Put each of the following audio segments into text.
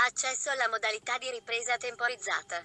Accesso alla modalità di ripresa temporizzata.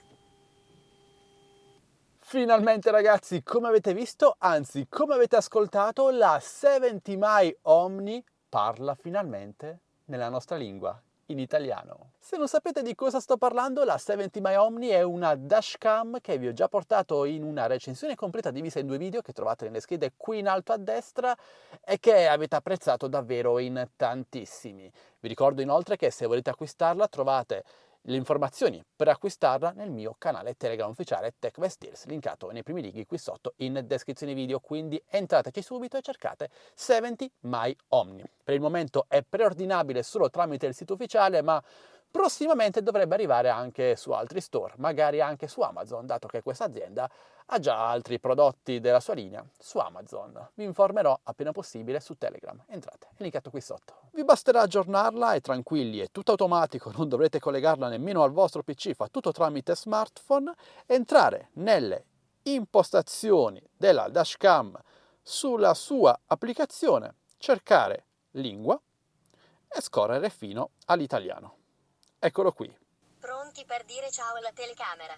Finalmente ragazzi, come avete visto, anzi come avete ascoltato, la 70 My Omni parla finalmente nella nostra lingua, in italiano. Se non sapete di cosa sto parlando, la 70 My Omni è una dashcam che vi ho già portato in una recensione completa divisa in 2 video che trovate nelle schede qui in alto a destra e che avete apprezzato davvero in tantissimi. Vi ricordo inoltre che se volete acquistarla trovate le informazioni per acquistarla nel mio canale Telegram ufficiale TechBest Deals, linkato nei primi link qui sotto in descrizione video, quindi entrateci subito e cercate 70 My Omni. Per il momento è preordinabile solo tramite il sito ufficiale, ma prossimamente dovrebbe arrivare anche su altri store, magari anche su Amazon, dato che questa azienda ha già altri prodotti della sua linea su Amazon. Vi informerò appena possibile su Telegram. Entrate, è linkato qui sotto. Vi basterà aggiornarla e tranquilli, è tutto automatico, non dovrete collegarla nemmeno al vostro PC, fa tutto tramite smartphone, entrare nelle impostazioni della dashcam sulla sua applicazione, cercare lingua e scorrere fino all'italiano. Eccolo qui. Pronti per dire ciao alla telecamera.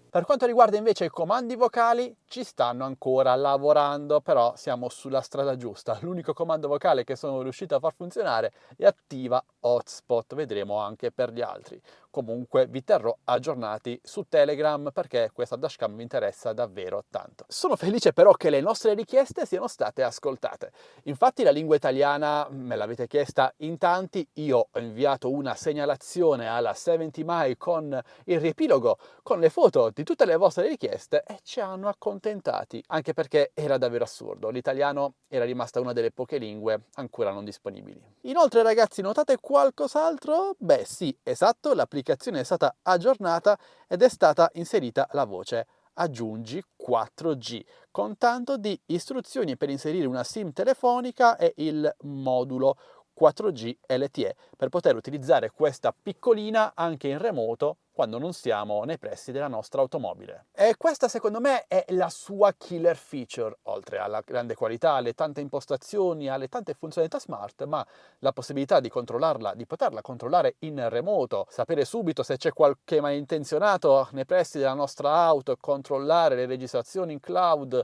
Per quanto riguarda invece i comandi vocali, ci stanno ancora lavorando, però siamo sulla strada giusta. L'unico comando vocale che sono riuscito a far funzionare è attiva hotspot, vedremo anche per gli altri. Comunque vi terrò aggiornati su Telegram perché questa dashcam mi interessa davvero tanto. Sono felice però che le nostre richieste siano state ascoltate. Infatti la lingua italiana me l'avete chiesta in tanti, io ho inviato una segnalazione alla 70 My con il riepilogo, con le foto di tutte le vostre richieste e ci hanno accontentati, anche perché era davvero assurdo, l'italiano era rimasta una delle poche lingue ancora non disponibili. Inoltre ragazzi, notate qualcos'altro? Beh sì, esatto, l'applicazione è stata aggiornata ed è stata inserita la voce aggiungi 4G, con tanto di istruzioni per inserire una SIM telefonica e il modulo 4G LTE per poter utilizzare questa piccolina anche in remoto quando non siamo nei pressi della nostra automobile. E questa secondo me è la sua killer feature, oltre alla grande qualità, alle tante impostazioni, alle tante funzionalità smart, ma la possibilità di controllarla, di poterla controllare in remoto, sapere subito se c'è qualche malintenzionato nei pressi della nostra auto, controllare le registrazioni in cloud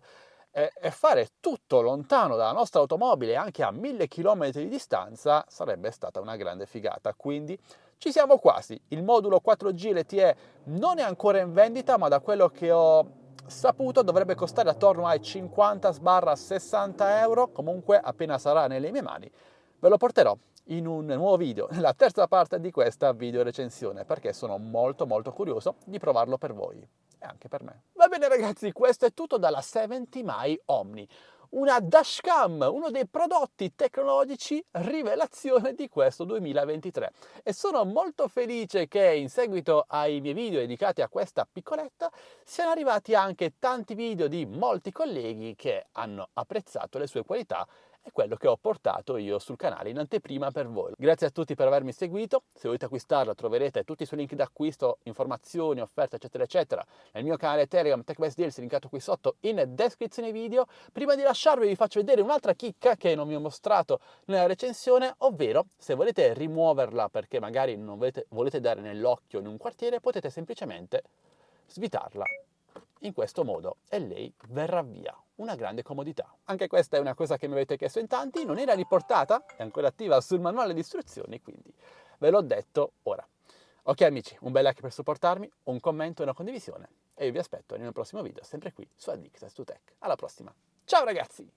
e fare tutto lontano dalla nostra automobile anche a 1000 km di distanza sarebbe stata una grande figata. Quindi ci siamo quasi. Il modulo 4G LTE non è ancora in vendita, ma da quello che ho saputo dovrebbe costare attorno ai 50-60 euro. Comunque appena sarà nelle mie mani ve lo porterò in un nuovo video, nella terza parte di questa video recensione, perché sono molto curioso di provarlo per voi e anche per me. Va bene ragazzi, questo è tutto dalla 70 My Omni, una dashcam, uno dei prodotti tecnologici rivelazione di questo 2023, e sono molto felice che in seguito ai miei video dedicati a questa piccoletta siano arrivati anche tanti video di molti colleghi che hanno apprezzato le sue qualità è quello che ho portato io sul canale in anteprima per voi. Grazie a tutti per avermi seguito, se volete acquistarlo troverete tutti i suoi link d'acquisto, informazioni, offerte eccetera eccetera nel mio canale Telegram TechBest Deals linkato qui sotto in descrizione video. Prima di lasciarvi vi faccio vedere un'altra chicca che non vi ho mostrato nella recensione, ovvero se volete rimuoverla perché magari non volete dare nell'occhio in un quartiere, potete semplicemente svitarla in questo modo e lei verrà via. Una grande comodità. Anche questa è una cosa che mi avete chiesto in tanti, non era riportata, è ancora attiva sul manuale di istruzioni, quindi ve l'ho detto ora. Ok amici, un bel like per supportarmi, un commento e una condivisione e io vi aspetto nel prossimo video, sempre qui su Addicted to Tech. Alla prossima. Ciao ragazzi!